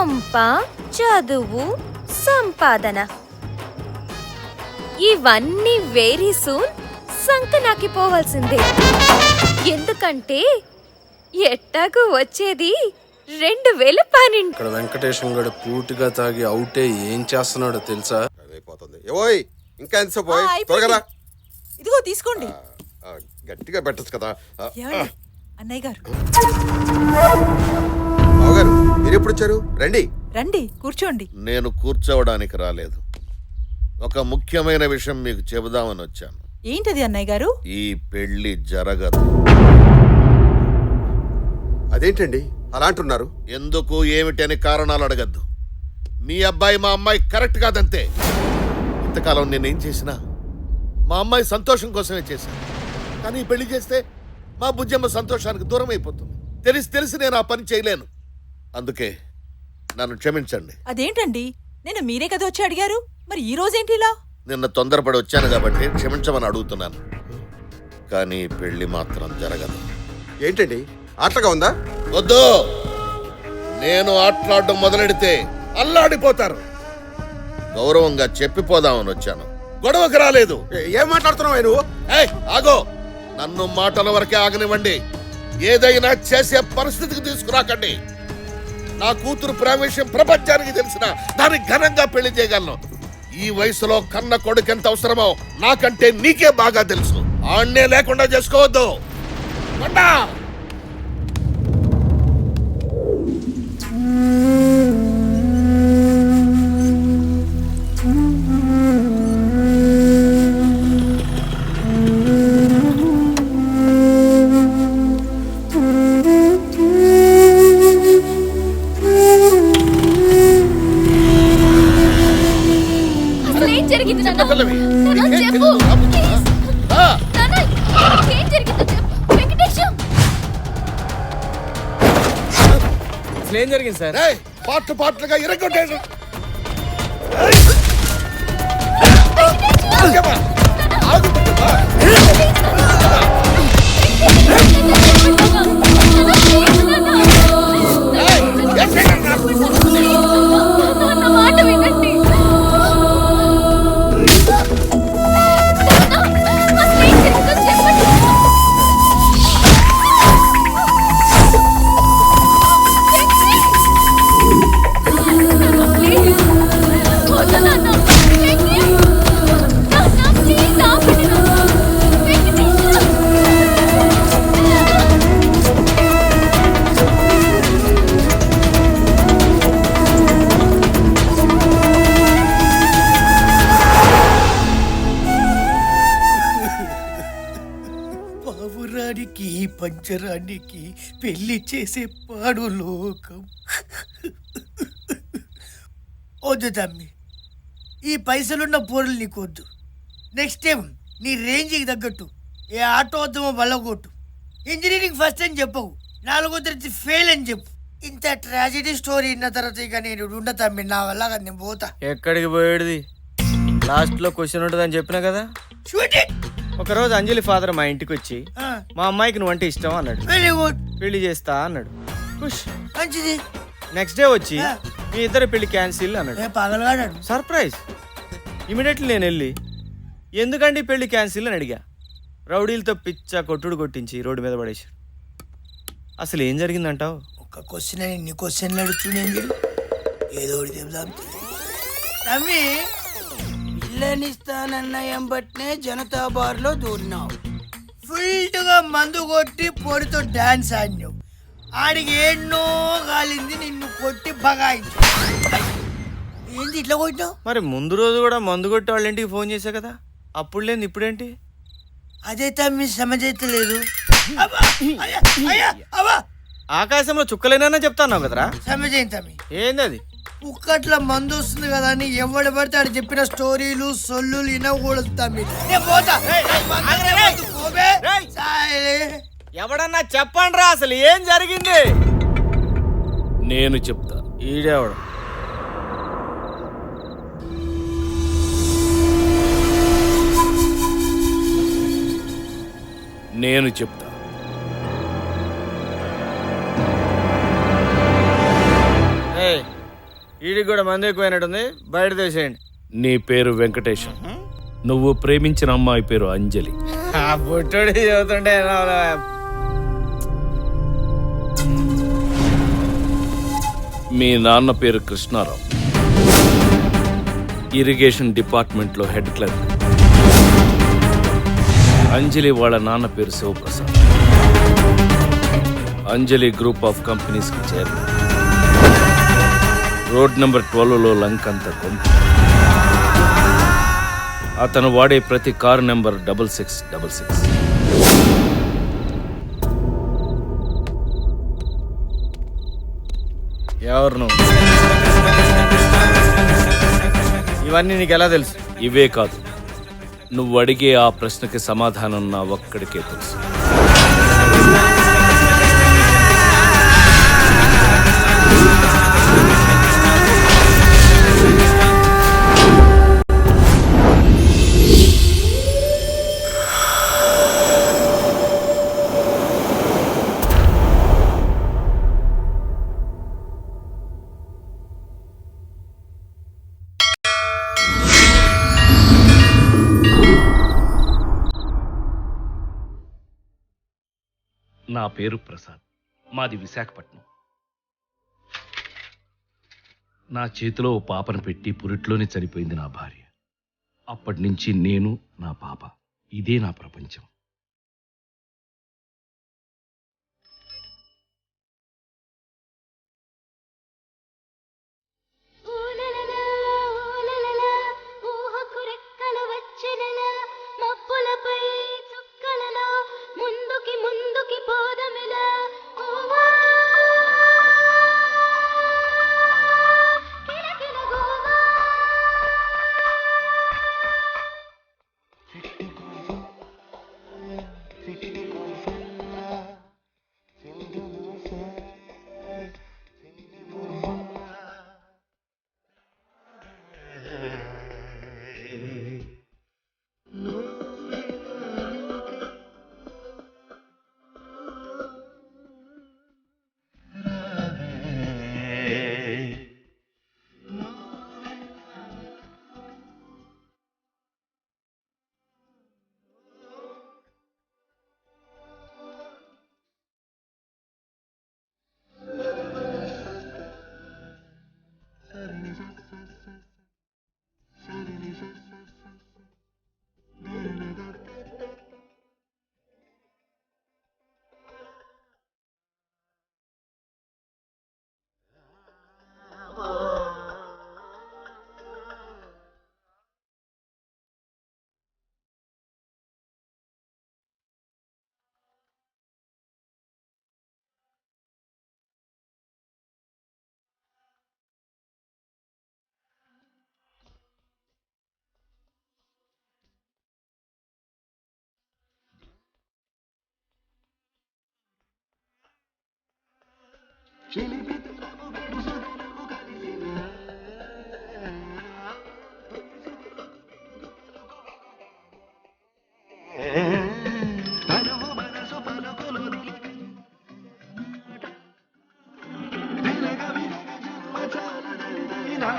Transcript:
కొంప, చదువు, సంపాదన ఇవన్నీ వెరీ సూన్ సంకనాకి పోవాల్సిందే. ఎందుకంటే ఎట్టాకు వచ్చేది 2000 పన్నెండు. ఇక్కడ వెంకటేశం గడు పూర్తిగా తాగి అవుటే ఏం చేస్తున్నాడో తెలుసా? అయిపోతుంది. ఓయ్ ఇంకా ఎంతసేపు త్వరగా ఇదిగో తీసుకోండి. గట్టిగా పెట్టచ్చు కదా. అన్నయ్య గారు బావగారు మీరు ఎప్పుడు వచ్చారు? రండి రండి కూర్చోండి. నేను కూర్చోవడానికి రాలేదు, ఒక ముఖ్యమైన విషయం మీకు చెబుదామని వచ్చాను. ఏంటది అన్నయ్య గారు? ఈ పెళ్లి జరగదు. అదేంటండి అలా అంటున్నారు? ఎందుకు ఏమిటని కారణాలు అడగద్దు. మీ అబ్బాయి మా అమ్మాయి కరెక్ట్ కాదంతే. ఇంతకాలం నేనేం చేసినా మా అమ్మాయి సంతోషం కోసమే చేశాను. కానీ పెళ్లి చేస్తే మా బుజ్జమ్మ సంతోషానికి దూరం అయిపోతుంది. తెలిసి నేను ఆ పని చేయలేను. అందుకే నన్ను క్షమించండి. అదేంటండి, నేను మీరే కదా వచ్చి అడిగారు, మరి ఈ రోజేంటి ఇలా? నిన్న తొందరపడి వచ్చాను కాబట్టి క్షమించమని అడుగుతున్నాను. కానీ పెళ్లి మాత్రం జరగదు. ఏంటండి ఆటగా ఉందా? వద్దు, నేను ఆటలాడడం మొదలెడితే అల్లాడిపోతారు. గౌరవంగా చెప్పిపోదామని వచ్చాను, గొడవకు రాలేదు. ఏం మాట్లాడుతున్నావు నువ్వు? ఏయ్ ఆగో, నన్ను మాటల వరకే ఆగనివ్వండి. ఏదైనా చేసే పరిస్థితికి తీసుకురాకండి. నా కూతురు ప్రవేశం ప్రపంచానికి తెలిసిన దాన్ని ఘనంగా పెళ్లి చేయగలను. ఈ వయసులో కన్న కొడుకు ఎంత అవసరమో నాకంటే నీకే బాగా తెలుసు. ఆణ్ణే లేకుండా చేసుకోవద్దు. ఏం జరిగింది సార్? పాటలుగా ఇరగొట్టేది. మాట వినండి. పావురానికి పంచరానికి పెళ్లి చేసే పాడు లోకం. వద్దు తమ్మి, ఈ పైసలున్న పోరులు నీకొద్దు. నెక్స్ట్ టైం నీ రేంజ్కి తగ్గట్టు ఏ ఆటో వద్దామో బల్లగొట్టు. ఇంజనీరింగ్ ఫస్ట్ అని చెప్పవు, 4వ తరగతి ఫెయిల్ అని చెప్పు. ఇంత ట్రాజెడీ స్టోరీ విన్న తర్వాత ఇక నేను ఉండ తమ్మి, నా వల్ల కదా నేను పోతా. ఎక్కడికి పోయేది? లాస్ట్ లో క్వశ్చన్ ఉంటుందని చెప్పినా కదా. ఒకరోజు అంజలి ఫాదర్ మా ఇంటికి వచ్చి మా అమ్మాయికి నువ్వంటే ఇష్టం అన్నాడు. వెరీ గుడ్, పెళ్లి చేస్తా అన్నాడు. ఖుష్. మంచిది. నెక్స్ట్ డే వచ్చి మీ ఇద్దరు పెళ్లి క్యాన్సిల్ అన్నాడు. పగలగాడు. సర్ప్రైజ్. ఇమీడియట్లీ నేను వెళ్ళి ఎందుకండి పెళ్లి క్యాన్సిల్ అని అడిగా. రౌడీలతో పిచ్చ కొట్టుడు కొట్టించి రోడ్డు మీద పడేశారు. అసలు ఏం జరిగిందంటావు? ఒక క్వశ్చన్ అని ఇన్ని క్వశ్చన్లు అడుగుతున్నాను. ఏదో ఒకటి చెప్దాం తమ్మి. పిల్లనిస్తానన్న ఎంబట్నే జనతా బార్లో దూరినావు, ఫుల్గా మందు కొట్టి పొడితో డాన్స్ ఆడినావు. ఆడికి ఎన్నో కాలింది, నిన్ను కొట్టి బగాయించు. ఏంటి ఇట్లా కొట్టినావు? మరి ముందు రోజు కూడా మందు కొట్టి వాళ్ళ ఇంటికి ఫోన్ చేశా కదా, అప్పుడు లేదు ఇప్పుడేంటి? అదే తమ్మి సమజైతే లేదు. ఆకాశంలో చుక్కలేనా చెప్తాను కదరా. సమజైంది తమ్మి. ఏంది అది? కుక్కట్ల మందు వస్తుంది కదా అని ఎవడు పడితే ఆడు చెప్పిన స్టోరీలు సొల్లు వినకూడదు తమ్మి. ఎవడన్నా చెప్పండి రా, అసలు ఏం జరిగింది? నేను చెప్తా. ఈడేవడు? నేను చెప్తా. వీడికి కూడా మంది ఎక్కువైనట్టుంది, బయట తీసేయండి. నీ పేరు వెంకటేశం, నువ్వు ప్రేమించిన అమ్మాయి పేరు అంజలి. ఆ పుట్టుడి చదువుతుంటే మీ నాన్న పేరు కృష్ణారావు, ఇరిగేషన్ డిపార్ట్మెంట్లో హెడ్ క్లర్క్. అంజలి వాళ్ళ నాన్న పేరు శివప్రసాద్, అంజలి గ్రూప్ ఆఫ్ కంపెనీస్కి చైర్మన్. రోడ్ నెంబర్ 12లో లంకంత కొంత. అతను వాడే ప్రతి కారు నెంబర్ 6666. ఎవరు నువ్వు? ఇవన్నీ నీకు ఎలా తెలుసు? ఇవే కాదు, నువ్వు అడిగే ఆ ప్రశ్నకి సమాధానం నా ఒక్కడికే తెలుసు. నా పేరు ప్రసాద్, మాది విశాఖపట్నం. నా చేతిలో ఓ పాపను పెట్టి పురిట్లోనే చనిపోయింది నా భార్య. అప్పటి నుంచి నేను, నా పాప, ఇదే నా ప్రపంచం. నా